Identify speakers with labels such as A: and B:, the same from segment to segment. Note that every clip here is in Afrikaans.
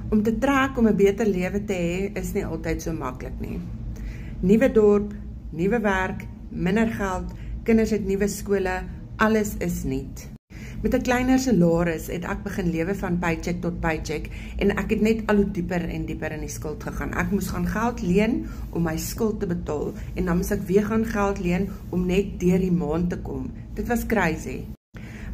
A: Om te trek om 'n beter lewe te hê is nie altyd so maklik nie. Nuwe dorp, nuwe werk, minder geld, kinders het nuwe skole, alles is nuut. Met 'n kleiner salaris het ek begin lewe van paycheck tot paycheck en ek het net al hoe dieper en dieper in die skuld gegaan. Ek moes gaan geld leen om my skuld te betaal en dan moes ek weer gaan geld leen om net deur die maand te kom. Dit was crazy.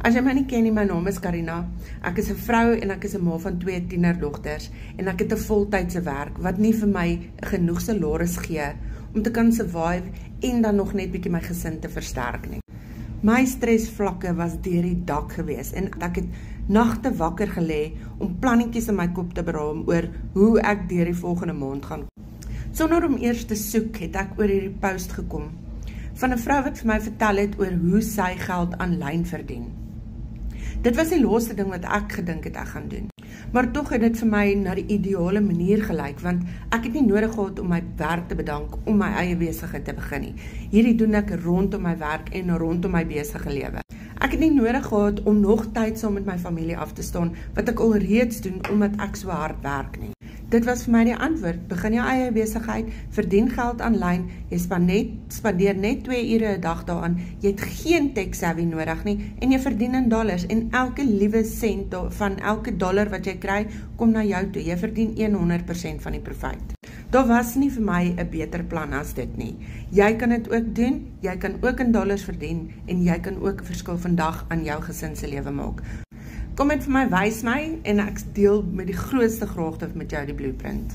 A: As jy my nie ken nie, my naam is Karina. Ek is 'n vrou en ek is 'n ma van 2 tienerdogters en ek het 'n voltydse werk wat nie vir my genoeg salaris gee om te kan survive en dan nog net bietjie my gesin te versterk nie. My stresvlakke was deur die dak gewees en ek het nagte wakker gelê om plannetjies in my kop te beraam oor hoe ek deur die volgende maand gaan. Sonder om eers te soek het ek oor hierdie post gekom van 'n vrou wat vir my vertel het oor hoe sy geld aanlyn verdien. Dit was die laaste ding wat ek gedink het ek gaan doen. Maar tog het dit vir my na die ideale manier gelyk, want ek het nie nodig gehad om my werk te bedank om my eie besigheid te begin nie. Hierdie doen ek rondom my werk en rondom my besige lewe. Ek het nie nodig gehad om nog tyd saam met my familie af te staan, wat ek alreeds doen omdat ek so hard werk nie. Dit was vir my die antwoord. Begin jou eie besigheid, verdien geld aanlyn, jy spandeer net 2 ure 'n dag daaraan, jy het geen tech savvy nodig nie en jy verdien in dollars en elke liewe sent van elke dollar wat jy kry, kom na jou toe. Jy verdien 100% van die profit. Daar was nie vir my 'n beter plan as dit nie. Jy kan dit ook doen, jy kan ook in dollars verdien en jy kan ook 'n verskil vandag aan jou gesin se lewe maak. Kom met vir my, wys my en ek deel met die grootste graagte met jou die blueprint.